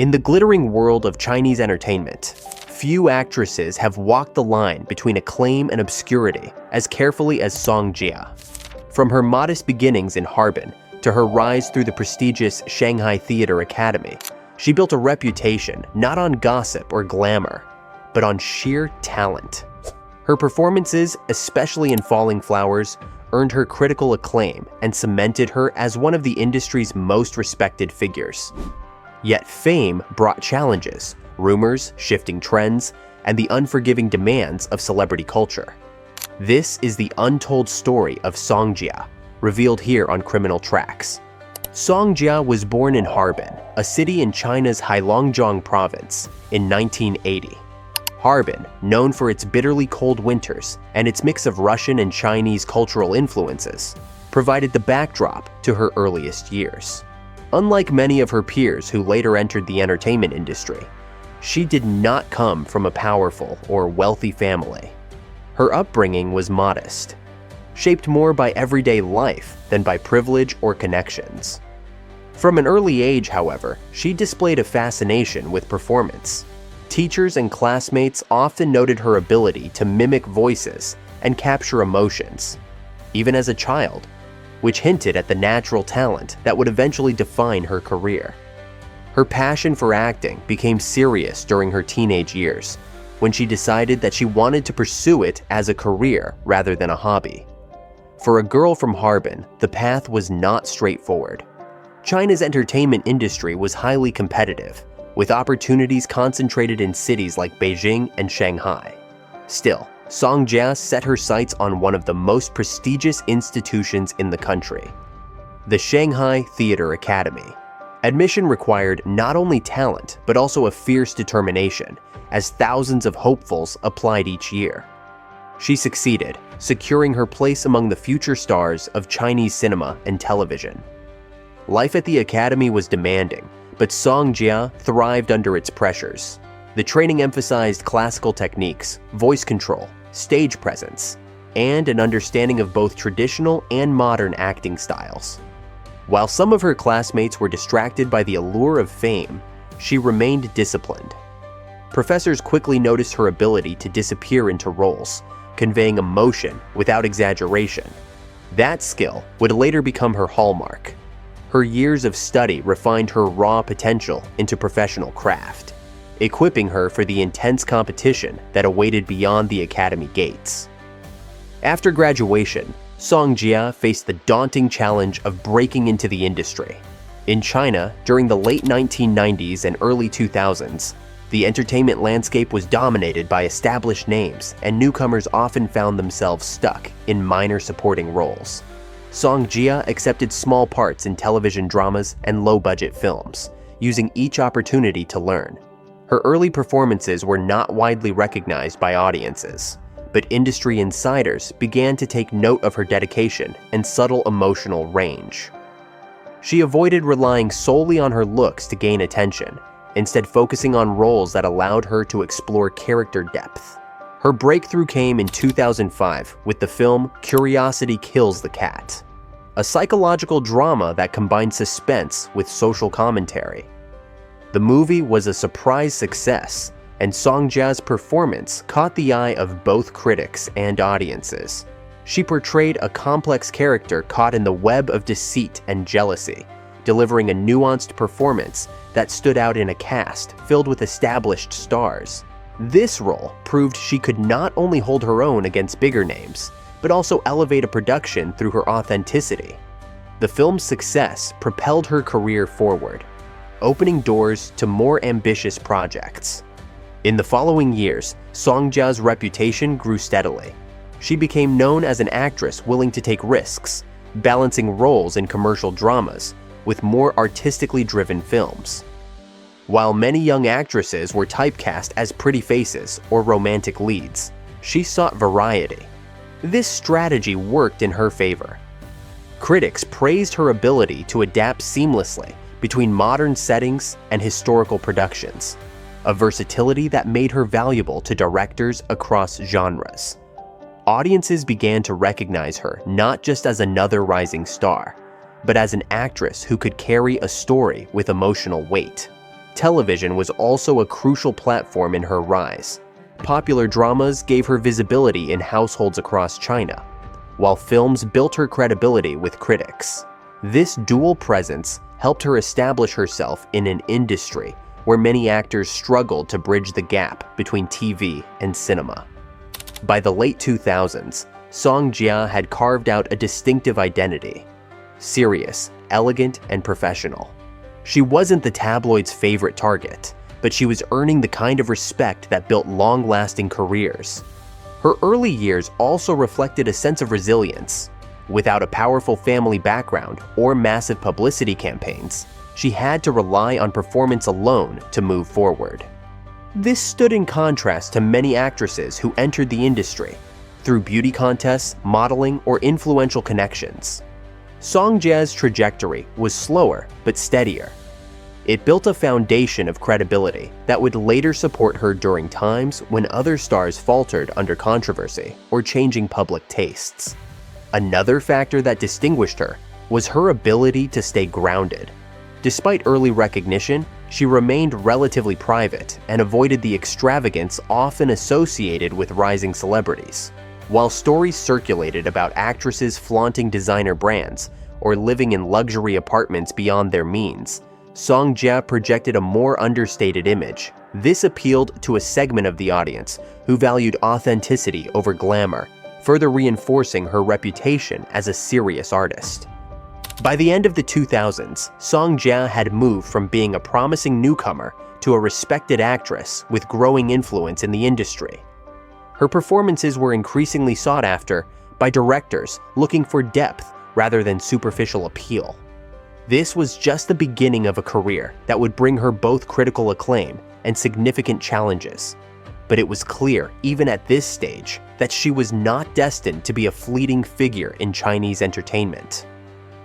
In the glittering world of Chinese entertainment, few actresses have walked the line between acclaim and obscurity as carefully as Song Jia. From her modest beginnings in Harbin to her rise through the prestigious Shanghai Theatre Academy, she built a reputation not on gossip or glamour, but on sheer talent. Her performances, especially in Falling Flowers, earned her critical acclaim and cemented her as one of the industry's most respected figures. Yet fame brought challenges, rumors, shifting trends, and the unforgiving demands of celebrity culture. This is the untold story of Song Jia, revealed here on Criminal Tracks. Song Jia was born in Harbin, a city in China's Heilongjiang province, in 1980. Harbin, known for its bitterly cold winters and its mix of Russian and Chinese cultural influences, provided the backdrop to her earliest years. Unlike many of her peers who later entered the entertainment industry, she did not come from a powerful or wealthy family. Her upbringing was modest, shaped more by everyday life than by privilege or connections. From an early age, however, she displayed a fascination with performance. Teachers and classmates often noted her ability to mimic voices and capture emotions, even as a child, which hinted at the natural talent that would eventually define her career. Her passion for acting became serious during her teenage years, when she decided that she wanted to pursue it as a career rather than a hobby. For a girl from Harbin, the path was not straightforward. China's entertainment industry was highly competitive, with opportunities concentrated in cities like Beijing and Shanghai. Still, Song Jia set her sights on one of the most prestigious institutions in the country, the Shanghai Theatre Academy. Admission required not only talent, but also a fierce determination, as thousands of hopefuls applied each year. She succeeded, securing her place among the future stars of Chinese cinema and television. Life at the academy was demanding, but Song Jia thrived under its pressures. The training emphasized classical techniques, voice control, stage presence, and an understanding of both traditional and modern acting styles. While some of her classmates were distracted by the allure of fame, she remained disciplined. Professors quickly noticed her ability to disappear into roles, conveying emotion without exaggeration. That skill would later become her hallmark. Her years of study refined her raw potential into professional craft, equipping her for the intense competition that awaited beyond the academy gates. After graduation, Song Jia faced the daunting challenge of breaking into the industry. In China, during the late 1990s and early 2000s, the entertainment landscape was dominated by established names, and newcomers often found themselves stuck in minor supporting roles. Song Jia accepted small parts in television dramas and low-budget films, using each opportunity to learn. Her early performances were not widely recognized by audiences, but industry insiders began to take note of her dedication and subtle emotional range. She avoided relying solely on her looks to gain attention, instead focusing on roles that allowed her to explore character depth. Her breakthrough came in 2005 with the film Curiosity Kills the Cat, a psychological drama that combined suspense with social commentary. The movie was a surprise success, and Song Jia's performance caught the eye of both critics and audiences. She portrayed a complex character caught in the web of deceit and jealousy, delivering a nuanced performance that stood out in a cast filled with established stars. This role proved she could not only hold her own against bigger names, but also elevate a production through her authenticity. The film's success propelled her career forward, opening doors to more ambitious projects. In the following years, Song Jia's reputation grew steadily. She became known as an actress willing to take risks, balancing roles in commercial dramas with more artistically driven films. While many young actresses were typecast as pretty faces or romantic leads, she sought variety. This strategy worked in her favor. Critics praised her ability to adapt seamlessly between modern settings and historical productions, a versatility that made her valuable to directors across genres. Audiences began to recognize her not just as another rising star, but as an actress who could carry a story with emotional weight. Television was also a crucial platform in her rise. Popular dramas gave her visibility in households across China, while films built her credibility with critics. This dual presence helped her establish herself in an industry where many actors struggled to bridge the gap between TV and cinema. By the late 2000s, Song Jia had carved out a distinctive identity: serious, elegant, and professional. She wasn't the tabloid's favorite target, but she was earning the kind of respect that built long-lasting careers. Her early years also reflected a sense of resilience. Without a powerful family background or massive publicity campaigns, she had to rely on performance alone to move forward. This stood in contrast to many actresses who entered the industry through beauty contests, modeling, or influential connections. Song Jia's trajectory was slower but steadier. It built a foundation of credibility that would later support her during times when other stars faltered under controversy or changing public tastes. Another factor that distinguished her was her ability to stay grounded. Despite early recognition, she remained relatively private and avoided the extravagance often associated with rising celebrities. While stories circulated about actresses flaunting designer brands or living in luxury apartments beyond their means, Song Jia projected a more understated image. This appealed to a segment of the audience who valued authenticity over glamour, further reinforcing her reputation as a serious artist. By the end of the 2000s, Song Jia had moved from being a promising newcomer to a respected actress with growing influence in the industry. Her performances were increasingly sought after by directors looking for depth rather than superficial appeal. This was just the beginning of a career that would bring her both critical acclaim and significant challenges. But it was clear, even at this stage, that she was not destined to be a fleeting figure in Chinese entertainment.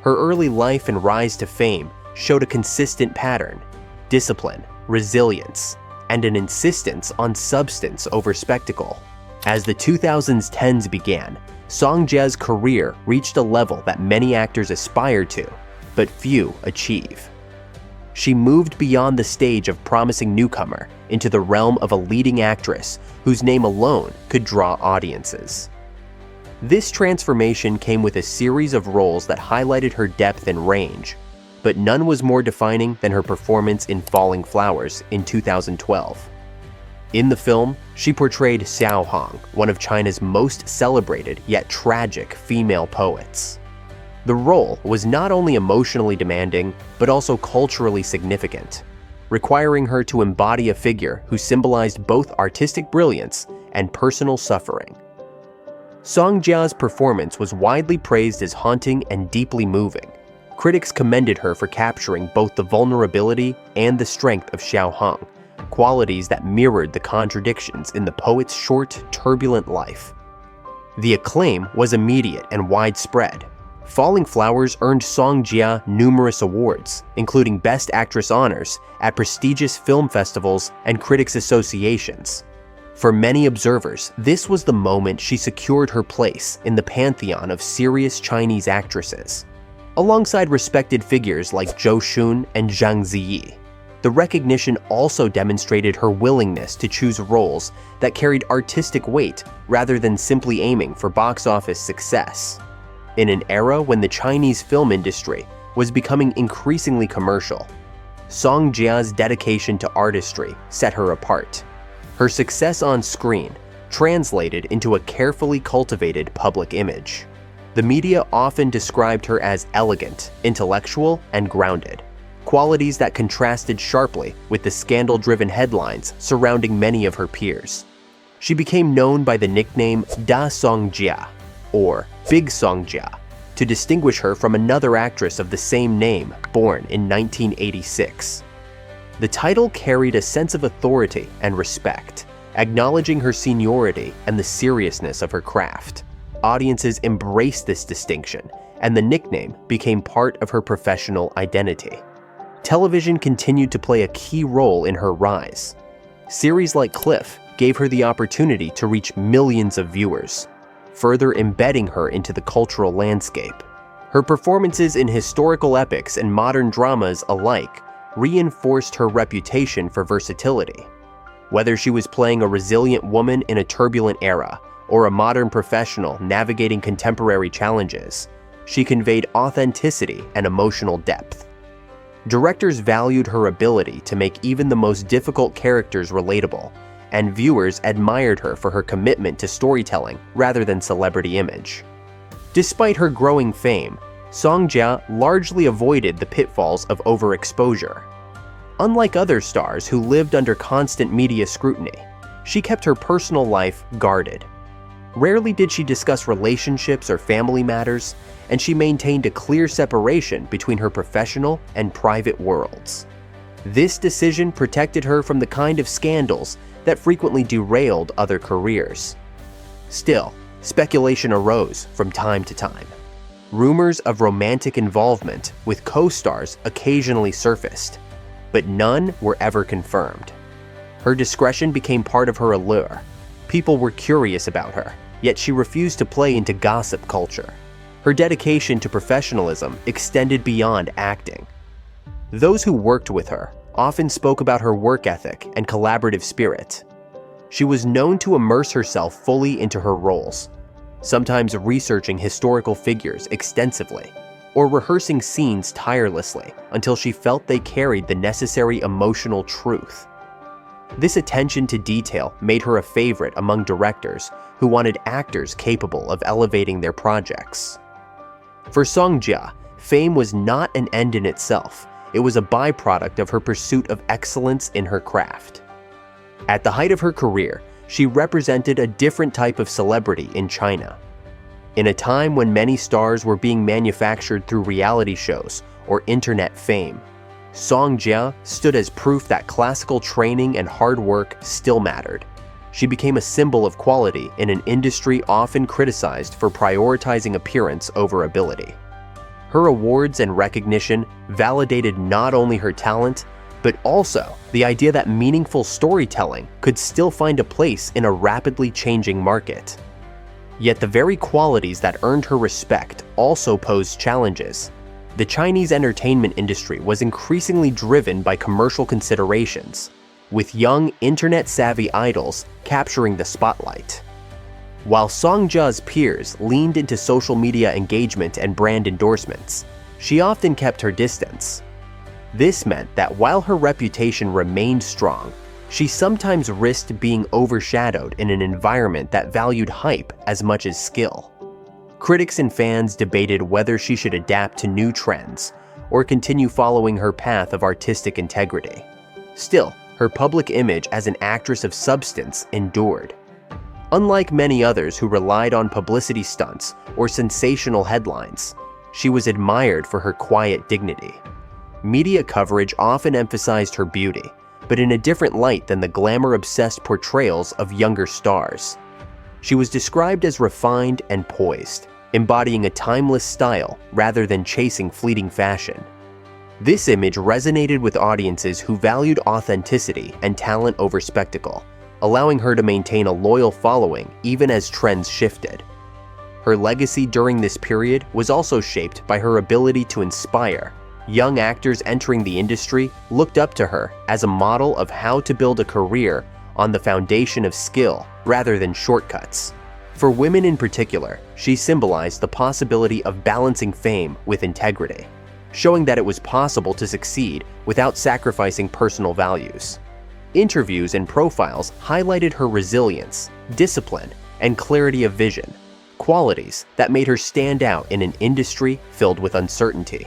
Her early life and rise to fame showed a consistent pattern: discipline, resilience, and an insistence on substance over spectacle. As the 2010s began, Song Jia's career reached a level that many actors aspire to, but few achieve. She moved beyond the stage of promising newcomer into the realm of a leading actress whose name alone could draw audiences. This transformation came with a series of roles that highlighted her depth and range, but none was more defining than her performance in Falling Flowers in 2012. In the film, she portrayed Xiao Hong, one of China's most celebrated yet tragic female poets. The role was not only emotionally demanding, but also culturally significant, requiring her to embody a figure who symbolized both artistic brilliance and personal suffering. Song Jia's performance was widely praised as haunting and deeply moving. Critics commended her for capturing both the vulnerability and the strength of Xiao Hong, qualities that mirrored the contradictions in the poet's short, turbulent life. The acclaim was immediate and widespread. Falling Flowers earned Song Jia numerous awards, including Best Actress honors at prestigious film festivals and critics' associations. For many observers, this was the moment she secured her place in the pantheon of serious Chinese actresses. Alongside respected figures like Zhou Xun and Zhang Ziyi, the recognition also demonstrated her willingness to choose roles that carried artistic weight rather than simply aiming for box office success. In an era when the Chinese film industry was becoming increasingly commercial, Song Jia's dedication to artistry set her apart. Her success on screen translated into a carefully cultivated public image. The media often described her as elegant, intellectual, and grounded, qualities that contrasted sharply with the scandal-driven headlines surrounding many of her peers. She became known by the nickname Da Song Jia, or Big Song Jia, to distinguish her from another actress of the same name, born in 1986. The title carried a sense of authority and respect, acknowledging her seniority and the seriousness of her craft. Audiences embraced this distinction, and the nickname became part of her professional identity. Television continued to play a key role in her rise. Series like Cliff gave her the opportunity to reach millions of viewers, further embedding her into the cultural landscape. Her performances in historical epics and modern dramas alike reinforced her reputation for versatility. Whether she was playing a resilient woman in a turbulent era or a modern professional navigating contemporary challenges, she conveyed authenticity and emotional depth. Directors valued her ability to make even the most difficult characters relatable, and viewers admired her for her commitment to storytelling rather than celebrity image. Despite her growing fame, Song Jia largely avoided the pitfalls of overexposure. Unlike other stars who lived under constant media scrutiny, she kept her personal life guarded. Rarely did she discuss relationships or family matters, and she maintained a clear separation between her professional and private worlds. This decision protected her from the kind of scandals that frequently derailed other careers. Still, speculation arose from time to time. Rumors of romantic involvement with co-stars occasionally surfaced, but none were ever confirmed. Her discretion became part of her allure. People were curious about her, yet she refused to play into gossip culture. Her dedication to professionalism extended beyond acting. Those who worked with her often spoke about her work ethic and collaborative spirit. She was known to immerse herself fully into her roles, sometimes researching historical figures extensively or rehearsing scenes tirelessly until she felt they carried the necessary emotional truth. This attention to detail made her a favorite among directors who wanted actors capable of elevating their projects. For Song Jia, fame was not an end in itself. It was a byproduct of her pursuit of excellence in her craft. At the height of her career, she represented a different type of celebrity in China. In a time when many stars were being manufactured through reality shows or internet fame, Song Jia stood as proof that classical training and hard work still mattered. She became a symbol of quality in an industry often criticized for prioritizing appearance over ability. Her awards and recognition validated not only her talent, but also the idea that meaningful storytelling could still find a place in a rapidly changing market. Yet the very qualities that earned her respect also posed challenges. The Chinese entertainment industry was increasingly driven by commercial considerations, with young internet-savvy idols capturing the spotlight. While Song Jia's peers leaned into social media engagement and brand endorsements, she often kept her distance. This meant that while her reputation remained strong, she sometimes risked being overshadowed in an environment that valued hype as much as skill. Critics and fans debated whether she should adapt to new trends or continue following her path of artistic integrity. Still, her public image as an actress of substance endured. Unlike many others who relied on publicity stunts or sensational headlines, she was admired for her quiet dignity. Media coverage often emphasized her beauty, but in a different light than the glamour-obsessed portrayals of younger stars. She was described as refined and poised, embodying a timeless style rather than chasing fleeting fashion. This image resonated with audiences who valued authenticity and talent over spectacle, allowing her to maintain a loyal following even as trends shifted. Her legacy during this period was also shaped by her ability to inspire. Young actors entering the industry looked up to her as a model of how to build a career on the foundation of skill rather than shortcuts. For women in particular, she symbolized the possibility of balancing fame with integrity, showing that it was possible to succeed without sacrificing personal values. Interviews and profiles highlighted her resilience, discipline, and clarity of vision, qualities that made her stand out in an industry filled with uncertainty.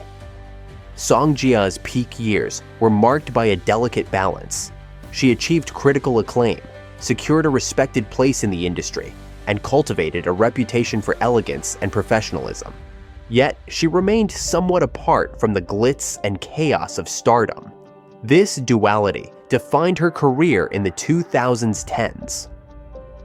Song Jia's peak years were marked by a delicate balance. She achieved critical acclaim, secured a respected place in the industry, and cultivated a reputation for elegance and professionalism. Yet, she remained somewhat apart from the glitz and chaos of stardom. This duality defined her career in the 2010s.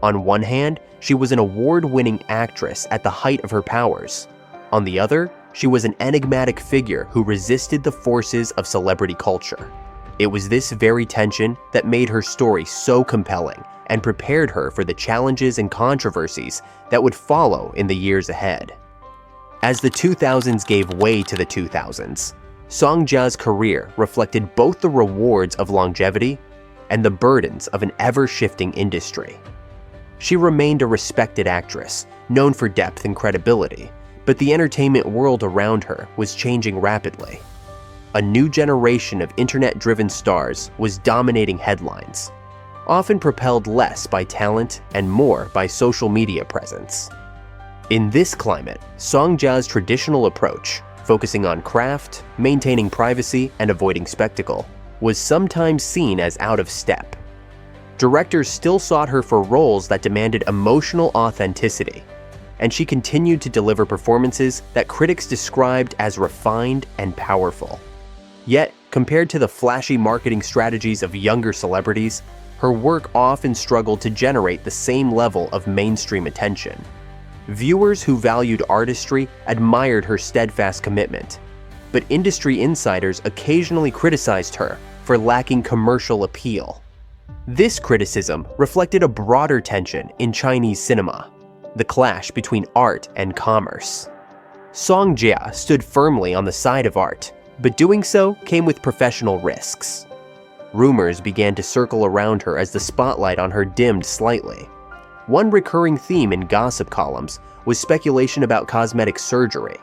On one hand, she was an award-winning actress at the height of her powers. On the other, she was an enigmatic figure who resisted the forces of celebrity culture. It was this very tension that made her story so compelling and prepared her for the challenges and controversies that would follow in the years ahead. As the 2000s gave way to the 2000s, Song Jia's career reflected both the rewards of longevity and the burdens of an ever-shifting industry. She remained a respected actress, known for depth and credibility, but the entertainment world around her was changing rapidly. A new generation of internet-driven stars was dominating headlines, often propelled less by talent and more by social media presence. In this climate, Song Jia's traditional approach, focusing on craft, maintaining privacy, and avoiding spectacle, was sometimes seen as out of step. Directors still sought her for roles that demanded emotional authenticity, and she continued to deliver performances that critics described as refined and powerful. Yet, compared to the flashy marketing strategies of younger celebrities, her work often struggled to generate the same level of mainstream attention. Viewers who valued artistry admired her steadfast commitment, but industry insiders occasionally criticized her for lacking commercial appeal. This criticism reflected a broader tension in Chinese cinema, the clash between art and commerce. Song Jia stood firmly on the side of art, but doing so came with professional risks. Rumors began to circle around her as the spotlight on her dimmed slightly. One recurring theme in gossip columns was speculation about cosmetic surgery.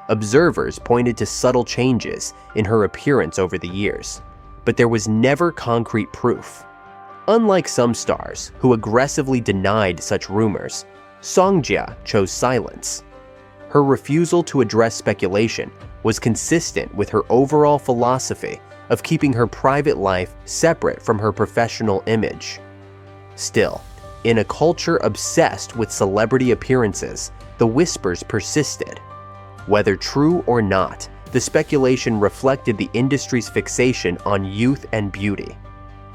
Observers pointed to subtle changes in her appearance over the years, but there was never concrete proof. Unlike some stars who aggressively denied such rumors, Song Jia chose silence. Her refusal to address speculation was consistent with her overall philosophy of keeping her private life separate from her professional image. Still, in a culture obsessed with celebrity appearances, the whispers persisted. Whether true or not, the speculation reflected the industry's fixation on youth and beauty,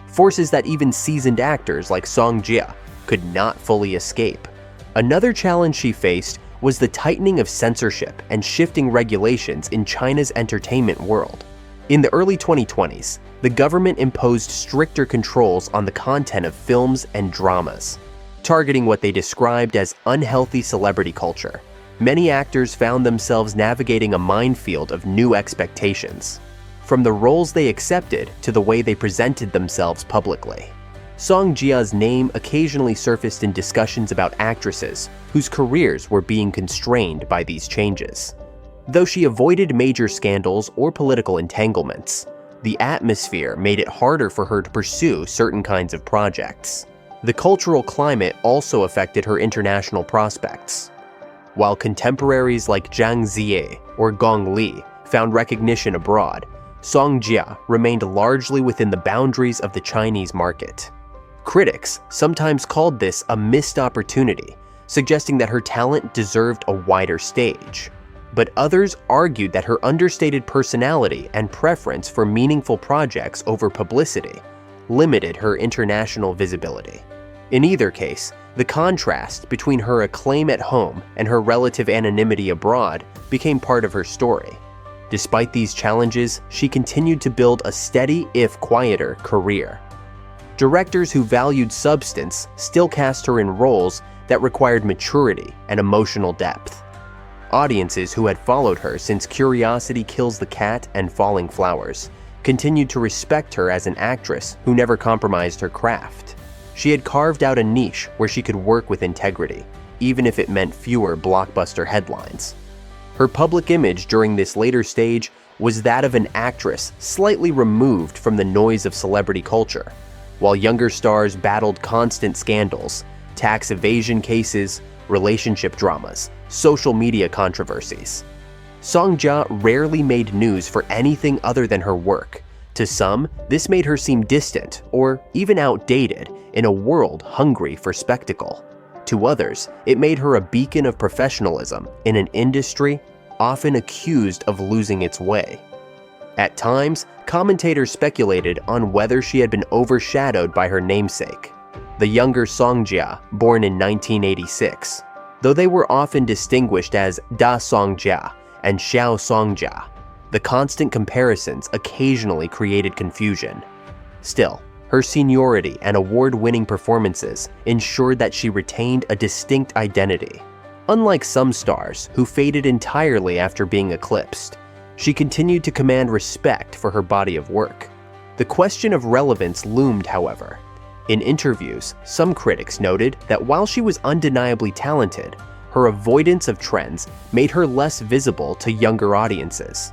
forces that even seasoned actors like Song Jia could not fully escape. Another challenge she faced was the tightening of censorship and shifting regulations in China's entertainment world. In the early 2020s, the government imposed stricter controls on the content of films and dramas, targeting what they described as unhealthy celebrity culture. Many actors found themselves navigating a minefield of new expectations, from the roles they accepted to the way they presented themselves publicly. Song Jia's name occasionally surfaced in discussions about actresses whose careers were being constrained by these changes. Though she avoided major scandals or political entanglements, the atmosphere made it harder for her to pursue certain kinds of projects. The cultural climate also affected her international prospects. While contemporaries like Zhang Ziyi or Gong Li found recognition abroad, Song Jia remained largely within the boundaries of the Chinese market. Critics sometimes called this a missed opportunity, suggesting that her talent deserved a wider stage. But others argued that her understated personality and preference for meaningful projects over publicity limited her international visibility. In either case, the contrast between her acclaim at home and her relative anonymity abroad became part of her story. Despite these challenges, she continued to build a steady, if quieter, career. Directors who valued substance still cast her in roles that required maturity and emotional depth. Audiences who had followed her since Curiosity Kills the Cat and Falling Flowers continued to respect her as an actress who never compromised her craft. She had carved out a niche where she could work with integrity, even if it meant fewer blockbuster headlines. Her public image during this later stage was that of an actress slightly removed from the noise of celebrity culture, while younger stars battled constant scandals, tax evasion cases, relationship dramas, social media controversies. Song Jia rarely made news for anything other than her work. To some, this made her seem distant or even outdated in a world hungry for spectacle. To others, it made her a beacon of professionalism in an industry often accused of losing its way. At times, commentators speculated on whether she had been overshadowed by her namesake, the younger Song Jia, born in 1986, though they were often distinguished as Da Song Jia and Xiao Song Jia. The constant comparisons occasionally created confusion. Still, her seniority and award-winning performances ensured that she retained a distinct identity. Unlike some stars who faded entirely after being eclipsed, She continued to command respect for her body of work. The question of relevance loomed, however. In interviews, some critics noted that while she was undeniably talented, her avoidance of trends made her less visible to younger audiences.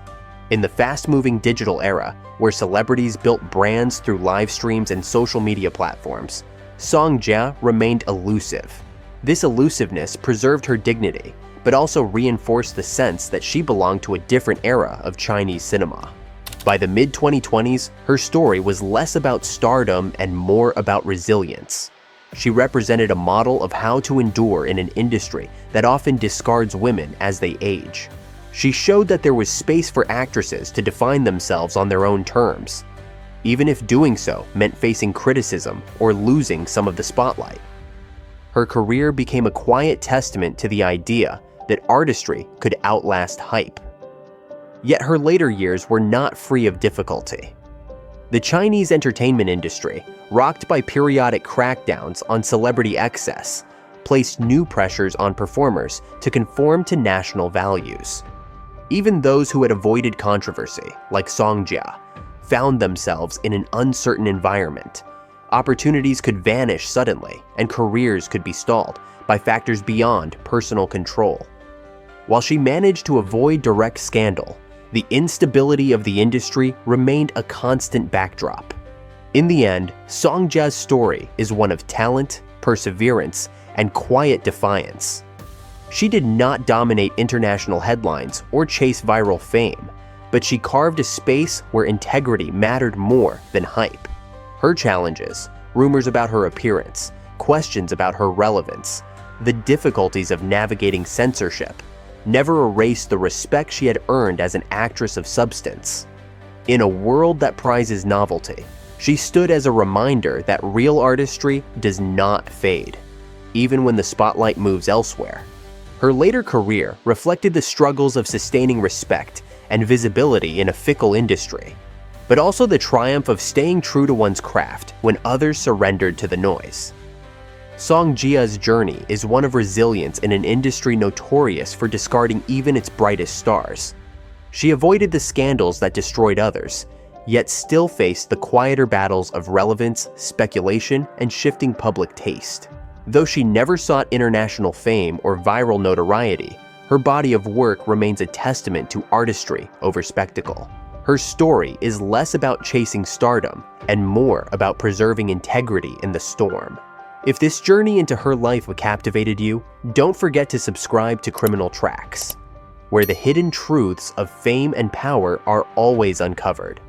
In the fast-moving digital era, where celebrities built brands through live streams and social media platforms, Song Jia remained elusive. This elusiveness preserved her dignity, but also reinforced the sense that she belonged to a different era of Chinese cinema. By the mid-2020s, her story was less about stardom and more about resilience. She represented a model of how to endure in an industry that often discards women as they age. She showed that there was space for actresses to define themselves on their own terms, even if doing so meant facing criticism or losing some of the spotlight. Her career became a quiet testament to the idea that artistry could outlast hype. Yet her later years were not free of difficulty. The Chinese entertainment industry, rocked by periodic crackdowns on celebrity excess, placed new pressures on performers to conform to national values. Even those who had avoided controversy, like Song Jia, found themselves in an uncertain environment. Opportunities could vanish suddenly, and careers could be stalled by factors beyond personal control. While she managed to avoid direct scandal, the instability of the industry remained a constant backdrop. In the end, Song Jia's story is one of talent, perseverance, and quiet defiance. She did not dominate international headlines or chase viral fame, but she carved a space where integrity mattered more than hype. Her challenges, rumors about her appearance, questions about her relevance, the difficulties of navigating censorship, never erased the respect she had earned as an actress of substance. In a world that prizes novelty, she stood as a reminder that real artistry does not fade, even when the spotlight moves elsewhere. Her later career reflected the struggles of sustaining respect and visibility in a fickle industry, but also the triumph of staying true to one's craft when others surrendered to the noise. Song Jia's journey is one of resilience in an industry notorious for discarding even its brightest stars. She avoided the scandals that destroyed others, yet still faced the quieter battles of relevance, speculation, and shifting public taste. Though she never sought international fame or viral notoriety, her body of work remains a testament to artistry over spectacle. Her story is less about chasing stardom and more about preserving integrity in the storm. If this journey into her life captivated you, don't forget to subscribe to Criminal Tracks, where the hidden truths of fame and power are always uncovered.